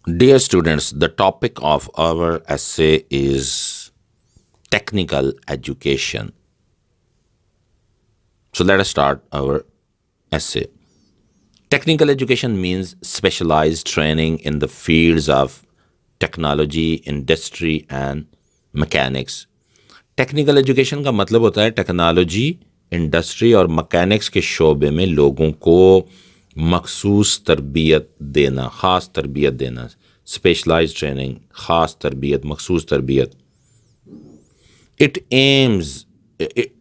Dear students, the topic of our essay is technical education. So let us start our essay. Technical education means specialized training in the fields of technology, industry and mechanics. Technical education کا مطلب ہوتا ہے technology, industry اور mechanics کے شعبے میں لوگوں کو مخصوص تربیت دینا، خاص تربیت دینا، اسپیشلائز ٹریننگ، خاص تربیت، مخصوص تربیت. It aims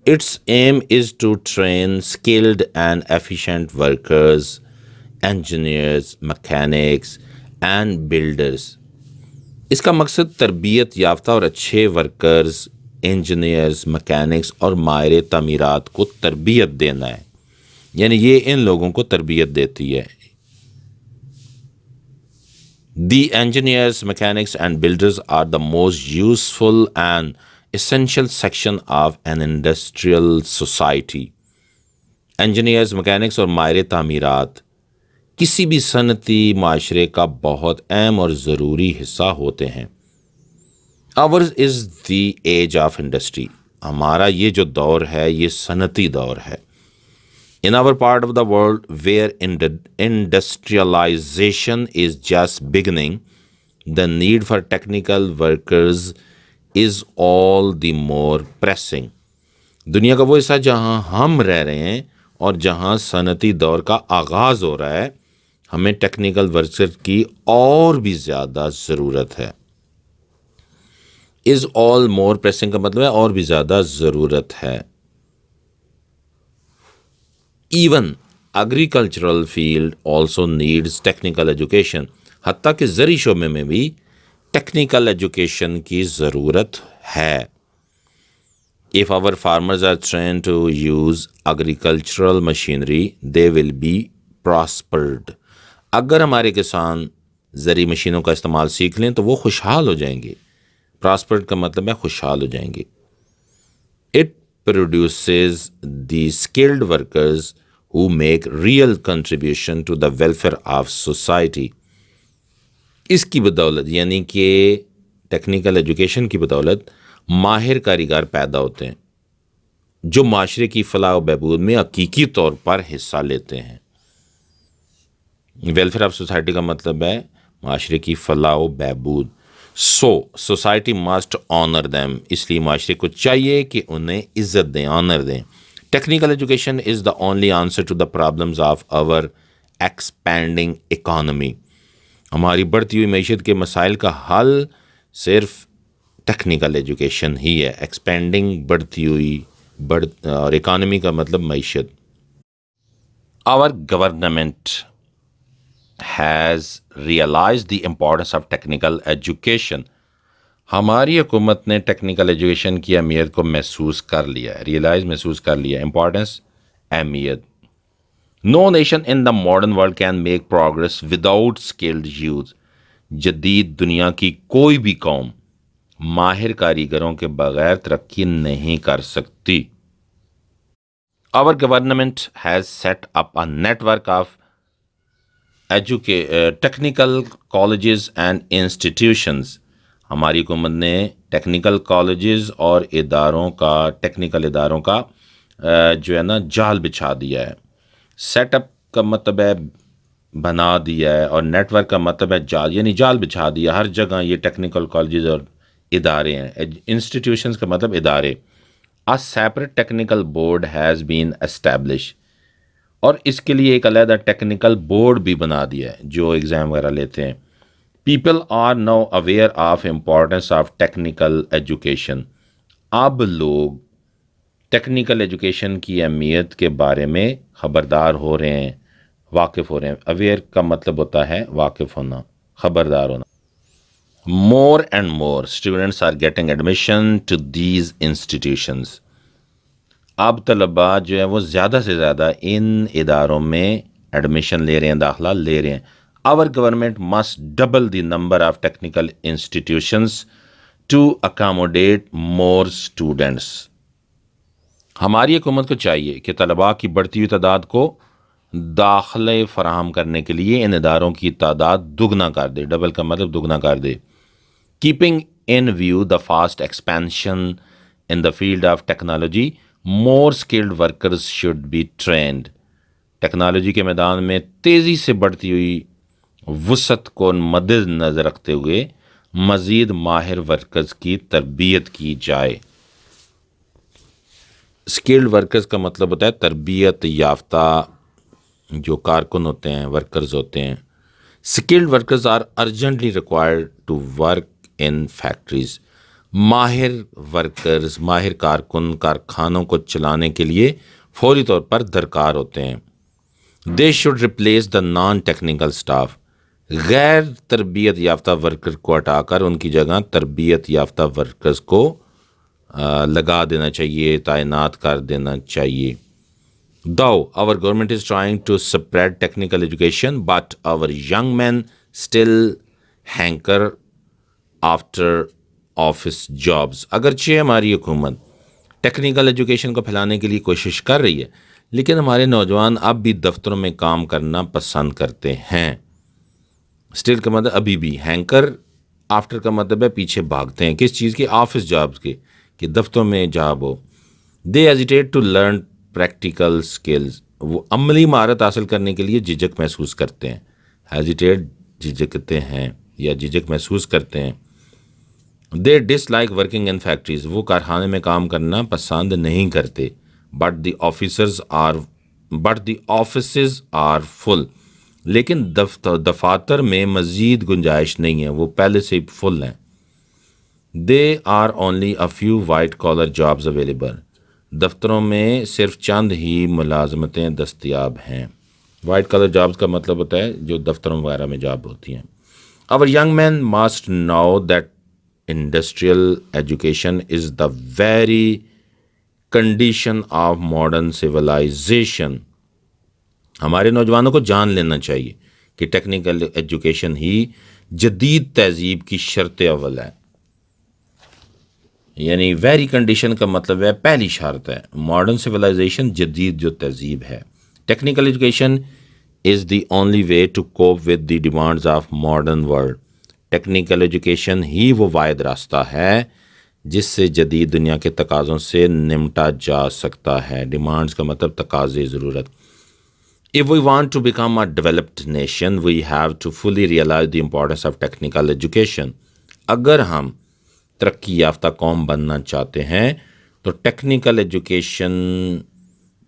its aim is to train skilled and efficient workers, engineers, mechanics and builders. اس کا مقصد تربیت یافتہ اور اچھے ورکرز، انجینئرز، مکینکس اور ماہر تعمیرات کو تربیت دینا ہے. یعنی یہ ان لوگوں کو تربیت دیتی ہے. The engineers, mechanics and builders are the most useful and essential section of an industrial society. Engineers, mechanics اور ماہر تعمیرات کسی بھی صنعتی معاشرے کا بہت اہم اور ضروری حصہ ہوتے ہیں. Ours is the age of industry. ہمارا یہ جو دور ہے یہ صنعتی دور ہے. In our part of the world where industrialization is just beginning, the need for technical workers is all the more pressing. دنیا کا وہ حصہ جہاں ہم رہ رہے ہیں اور جہاں صنعتی دور کا آغاز ہو رہا ہے، ہمیں ٹیکنیکل ورکر کی اور بھی زیادہ ضرورت ہے. از آل مور پریسنگ کا مطلب ہے اور بھی زیادہ ضرورت ہے. Even agricultural field also needs technical education. حتیٰ کہ زرعی شعبے میں بھی ٹیکنیکل ایجوکیشن کی ضرورت ہے. If our farmers are trained to use agricultural machinery, they will be prospered. اگر ہمارے کسان زرعی مشینوں کا استعمال سیکھ لیں تو وہ خوشحال ہو جائیں گے. پراسپرڈ کا مطلب ہے خوشحال ہو جائیں گے. It produces the skilled workers who make real contribution to the welfare of society. اس کی بدولت یعنی کہ ٹیکنیکل ایجوکیشن کی بدولت ماہر کاریگر پیدا ہوتے ہیں جو معاشرے کی فلاح و بہبود میں حقیقی طور پر حصہ لیتے ہیں. ویلفیئر آف سوسائٹی کا مطلب ہے معاشرے کی فلاح و بہبود. So society must owner them. اس لیے معاشرے کو چاہیے کہ انہیں عزت دیں، آنر دیں. Technical education is the only answer to the problems of our expanding economy. ہماری بڑھتی ہوئی معیشت کے مسائل کا حل صرف ٹیکنیکل ایجوکیشن ہی ہے. ایکسپینڈنگ، بڑھتی ہوئی، اور اکانومی کا مطلب معیشت. Our government has realise the importance of technical education. ہماری حکومت نے ٹیکنیکل ایجوکیشن کی اہمیت کو محسوس کر لیا ہے. ریئلائز، محسوس کر لیا. امپورٹنس، اہمیت. No nation in the modern world can make progress without skilled youth. جدید دنیا کی کوئی بھی قوم ماہر کاریگروں کے بغیر ترقی نہیں کر سکتی. Our government has set up a network of technical colleges and institutions. ہماری حکومت نے ٹیکنیکل کالجز اور ٹیکنیکل اداروں کا جو ہے نا جال بچھا دیا ہے. سیٹ اپ کا مطلب ہے بنا دیا ہے، اور نیٹ ورک کا مطلب ہے جال، یعنی جال بچھا دیا. ہر جگہ یہ ٹیکنیکل کالجز اور ادارے ہیں. انسٹیٹیوشنز کا مطلب ادارے. A separate technical board has been established. اور اس کے لیے ایک علیحدہ ٹیکنیکل بورڈ بھی بنا دیا ہے جو ایگزام وغیرہ لیتے ہیں. People are now aware of importance of technical education. اب لوگ ٹیکنیکل ایجوکیشن کی اہمیت کے بارے میں خبردار ہو رہے ہیں، واقف ہو رہے ہیں. اویئر کا مطلب ہوتا ہے واقف ہونا، خبردار ہونا. More and more students are getting admission to these institutions. اب طلباء جو ہیں وہ زیادہ سے زیادہ ان اداروں میں ایڈمیشن لے رہے ہیں، داخلہ لے رہے ہیں. Our government must double the number of technical institutions to accommodate more students. ہماری حکومت کو چاہیے کہ طلباء کی بڑھتی ہوئی تعداد کو داخلے فراہم کرنے کے لیے ان اداروں کی تعداد دگنا کر دے. ڈبل کا مطلب دگنا کر دے. Keeping in view the fast expansion in the field of technology, more skilled workers should be trained. Technology کے میدان میں تیزی سے بڑھتی ہوئی وسعت کو مد نظر رکھتے ہوئے مزید ماہر ورکرز کی تربیت کی جائے. اسکلڈ ورکرز کا مطلب ہوتا ہے تربیت یافتہ جو کارکن ہوتے ہیں, ورکرز ہوتے ہیں. Skilled workers are urgently required to work in factories. ماہر ورکرز, ماہر کارکن کارخانوں کو چلانے کے لیے فوری طور پر درکار ہوتے ہیں. They should replace the non technical staff. غیر تربیت یافتہ ورکر کو ہٹا کر ان کی جگہ تربیت یافتہ ورکرز کو لگا دینا چاہیے, تعینات کر دینا چاہیے. Though our government is trying to spread technical education, but our young men still hanker after office jobs. اگرچہ ہماری حکومت ٹیکنیکل ایجوکیشن کو پھیلانے کے لیے کوشش کر رہی ہے, لیکن ہمارے نوجوان اب بھی دفتروں میں کام کرنا پسند کرتے ہیں. اسٹل کا مطلب ابھی بھی, ہینکر آفٹر کا مطلب ہے پیچھے بھاگتے ہیں. کس چیز کے؟ آفس جابس کے, کہ دفتروں میں جاب ہو. They hesitate to learn practical skills. وہ عملی مہارت حاصل کرنے کے لیے جھجک محسوس کرتے ہیں. ہیزیٹیٹ جھجکتے ہیں یا جھجک محسوس کرتے ہیں. They dis working in factories. وہ کارخانے میں کام کرنا پسند نہیں کرتے. But the offices are full. لیکن دفاتر میں مزید گنجائش نہیں ہے, وہ پہلے سے ہی فل ہیں. They are only a few white collar jobs available. دفتروں میں صرف چند ہی ملازمتیں دستیاب ہیں. وائٹ کلر جابز کا مطلب ہوتا ہے جو دفتروں وغیرہ میں جاب ہوتی ہیں. Our young men must know that industrial education is the very condition of modern civilization. ہمارے نوجوانوں کو جان لینا چاہیے کہ ٹیکنیکل ایجوکیشن ہی جدید تہذیب کی شرط اول ہے. یعنی ویری کنڈیشن کا مطلب ہے پہلی شرط ہے. ماڈرن سویلائزیشن جدید جو تہذیب ہے. Technical education is the only way to cope with the demands of modern world. Technical education ہی وہ واحد راستہ ہے جس سے جدید دنیا کے تقاضوں سے نمٹا جا سکتا ہے. ڈیمانڈز کا مطلب تقاضے, ضرورت. If we want to become a developed nation, we have to fully realize the importance of technical education. اگر ہم ترقی یافتہ قوم بننا چاہتے ہیں تو ٹیکنیکل ایجوکیشن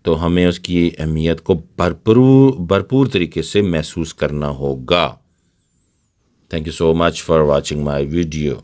تو ہمیں اس کی اہمیت کو بھرپور طریقے سے محسوس کرنا ہوگا. Thank you so much for watching my video.